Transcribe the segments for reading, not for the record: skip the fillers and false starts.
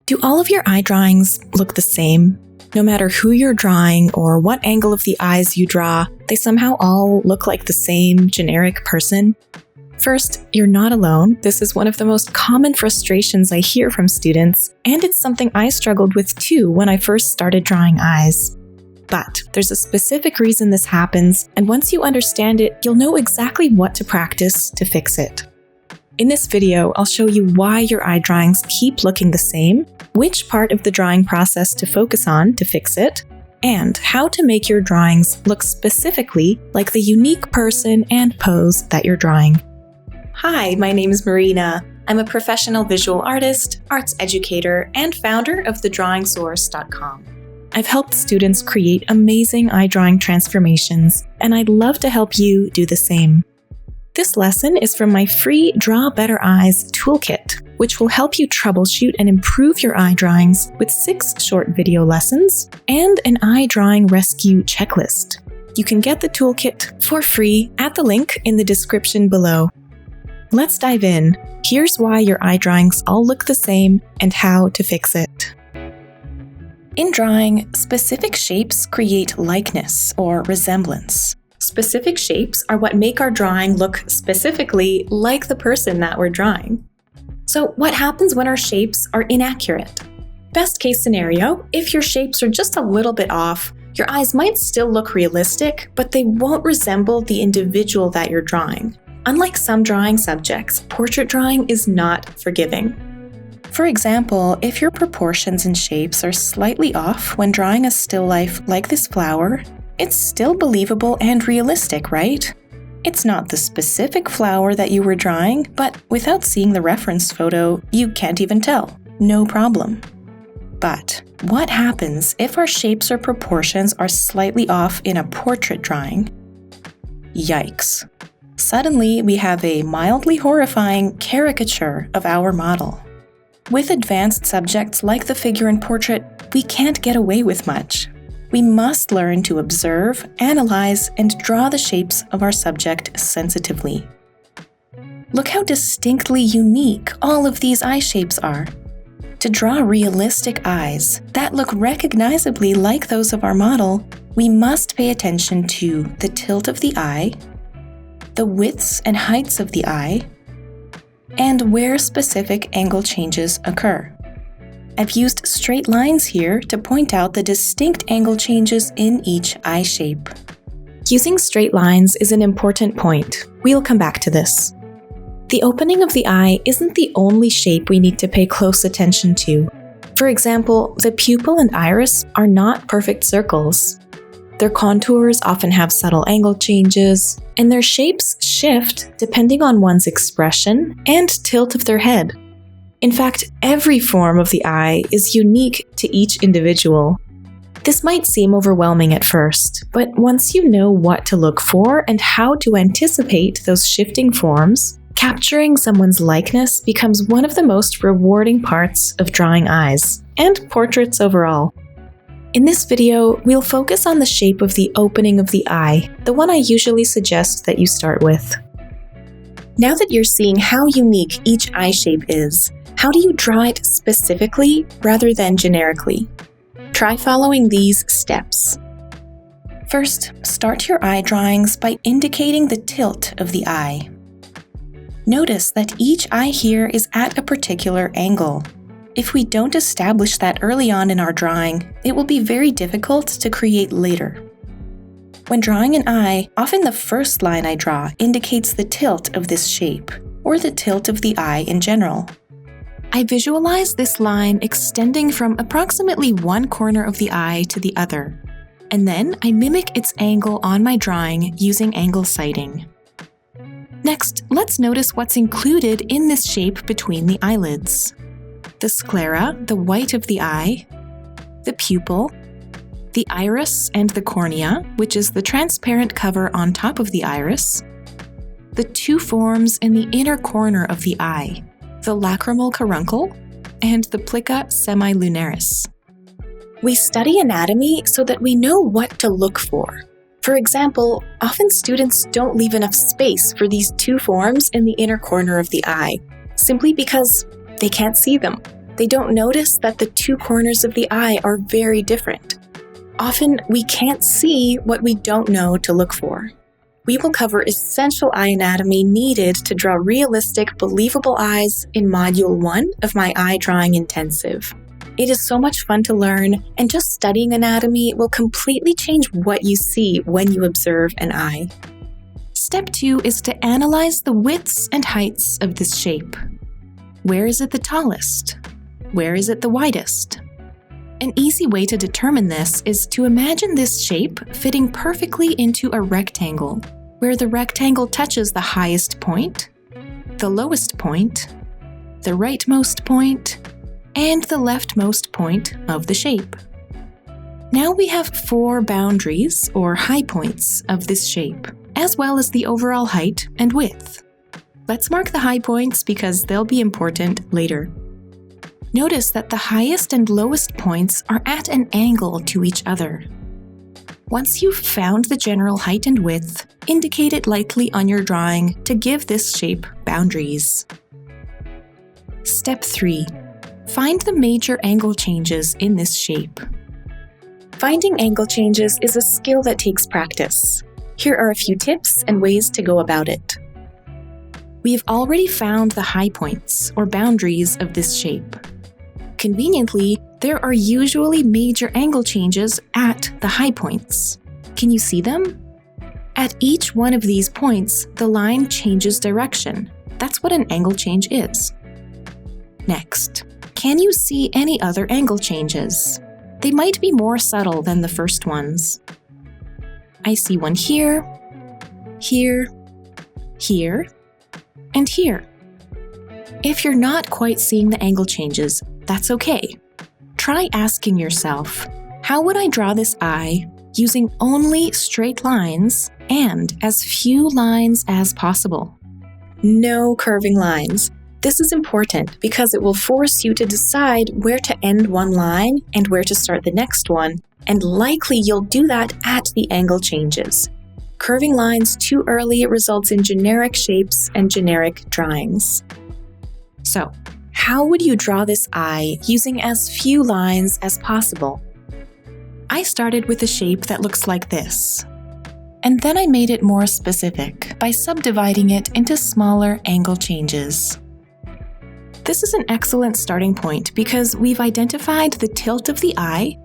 Do all of your eye drawings look the same? No matter who you're drawing or what angle of the eyes you draw, they somehow all look like the same generic person? First, you're not alone. This is one of the most common frustrations I hear from students, and it's something I struggled with too when I first started drawing eyes. But there's a specific reason this happens, and once you understand it, you'll know exactly what to practice to fix it. In this video, I'll show you why your eye drawings keep looking the same, which part of the drawing process to focus on to fix it, and how to make your drawings look specifically like the unique person and pose that you're drawing. Hi, my name is Marina. I'm a professional visual artist, arts educator, and founder of thedrawingsource.com. I've helped students create amazing eye drawing transformations, and I'd love to help you do the same. This lesson is from my free Draw Better Eyes toolkit, which will help you troubleshoot and improve your eye drawings with 6 short video lessons and an eye drawing rescue checklist. You can get the toolkit for free at the link in the description below. Let's dive in. Here's why your eye drawings all look the same and how to fix it. In drawing, specific shapes create likeness or resemblance. Specific shapes are what make our drawing look specifically like the person that we're drawing. So what happens when our shapes are inaccurate? Best case scenario, if your shapes are just a little bit off, your eyes might still look realistic, but they won't resemble the individual that you're drawing. Unlike some drawing subjects, portrait drawing is not forgiving. For example, if your proportions and shapes are slightly off when drawing a still life like this flower, it's still believable and realistic, right? It's not the specific flower that you were drawing, but without seeing the reference photo, you can't even tell. No problem. But what happens if our shapes or proportions are slightly off in a portrait drawing? Yikes. Suddenly, we have a mildly horrifying caricature of our model. With advanced subjects like the figure and portrait, we can't get away with much. We must learn to observe, analyze, and draw the shapes of our subject sensitively. Look how distinctly unique all of these eye shapes are. To draw realistic eyes that look recognizably like those of our model, we must pay attention to the tilt of the eye, the widths and heights of the eye, and where specific angle changes occur. I've used straight lines here to point out the distinct angle changes in each eye shape. Using straight lines is an important point. We'll come back to this. The opening of the eye isn't the only shape we need to pay close attention to. For example, the pupil and iris are not perfect circles. Their contours often have subtle angle changes, and their shapes shift depending on one's expression and tilt of their head. In fact, every form of the eye is unique to each individual. This might seem overwhelming at first, but once you know what to look for and how to anticipate those shifting forms, capturing someone's likeness becomes one of the most rewarding parts of drawing eyes, and portraits overall. In this video, we'll focus on the shape of the opening of the eye, the one I usually suggest that you start with. Now that you're seeing how unique each eye shape is, how do you draw it specifically rather than generically? Try following these steps. First, start your eye drawings by indicating the tilt of the eye. Notice that each eye here is at a particular angle. If we don't establish that early on in our drawing, it will be very difficult to create later. When drawing an eye, often the first line I draw indicates the tilt of this shape, or the tilt of the eye in general. I visualize this line extending from approximately one corner of the eye to the other, and then I mimic its angle on my drawing using angle sighting. Next, let's notice what's included in this shape between the eyelids. The sclera, the white of the eye, the pupil, the iris and the cornea, which is the transparent cover on top of the iris, the two forms in the inner corner of the eye, the lacrimal caruncle, and the plica semilunaris. We study anatomy so that we know what to look for. For example, often students don't leave enough space for these two forms in the inner corner of the eye, simply because they can't see them. They don't notice that the two corners of the eye are very different. Often, we can't see what we don't know to look for. We will cover essential eye anatomy needed to draw realistic, believable eyes in Module 1 of my eye drawing intensive. It is so much fun to learn, and just studying anatomy will completely change what you see when you observe an eye. Step 2 is to analyze the widths and heights of this shape. Where is it the tallest? Where is it the widest? An easy way to determine this is to imagine this shape fitting perfectly into a rectangle, where the rectangle touches the highest point, the lowest point, the rightmost point, and the leftmost point of the shape. Now we have 4 boundaries, or high points, of this shape, as well as the overall height and width. Let's mark the high points because they'll be important later. Notice that the highest and lowest points are at an angle to each other. Once you've found the general height and width, indicate it lightly on your drawing to give this shape boundaries. Step 3. Find the major angle changes in this shape. Finding angle changes is a skill that takes practice. Here are a few tips and ways to go about it. We've already found the high points, or boundaries, of this shape. Conveniently, there are usually major angle changes at the high points. Can you see them? At each one of these points, the line changes direction. That's what an angle change is. Next, can you see any other angle changes? They might be more subtle than the first ones. I see one here, here, here, and here. If you're not quite seeing the angle changes, that's okay. Try asking yourself, how would I draw this eye using only straight lines and as few lines as possible? No curving lines. This is important because it will force you to decide where to end one line and where to start the next one, and likely you'll do that at the angle changes. Curving lines too early results in generic shapes and generic drawings. So, how would you draw this eye using as few lines as possible? I started with a shape that looks like this, and then I made it more specific by subdividing it into smaller angle changes. This is an excellent starting point because we've identified the tilt of the eye,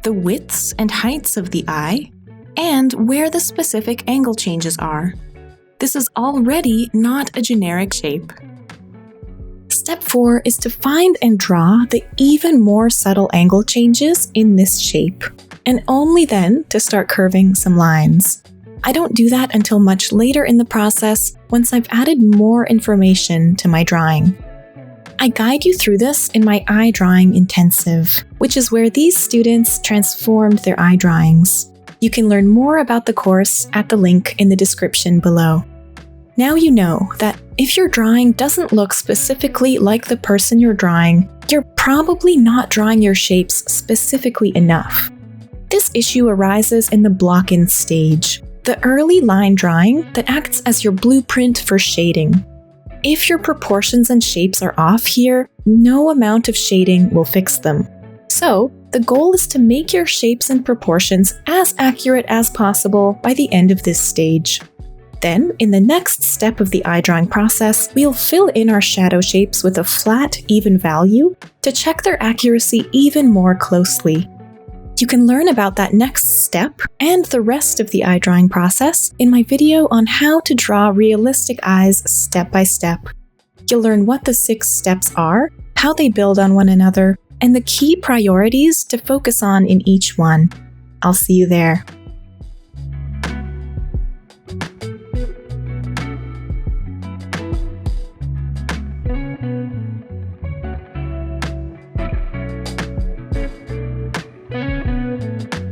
the widths and heights of the eye, and where the specific angle changes are. This is already not a generic shape. Step 4 is to find and draw the even more subtle angle changes in this shape, and only then to start curving some lines. I don't do that until much later in the process, once I've added more information to my drawing. I guide you through this in my eye drawing intensive, which is where these students transformed their eye drawings. You can learn more about the course at the link in the description below. Now you know that if your drawing doesn't look specifically like the person you're drawing, you're probably not drawing your shapes specifically enough. This issue arises in the block-in stage, the early line drawing that acts as your blueprint for shading. If your proportions and shapes are off here, no amount of shading will fix them. So, the goal is to make your shapes and proportions as accurate as possible by the end of this stage. Then, in the next step of the eye drawing process, we'll fill in our shadow shapes with a flat, even value to check their accuracy even more closely. You can learn about that next step and the rest of the eye drawing process in my video on how to draw realistic eyes step by step. You'll learn what the 6 steps are, how they build on one another, and the key priorities to focus on in each one. I'll see you there.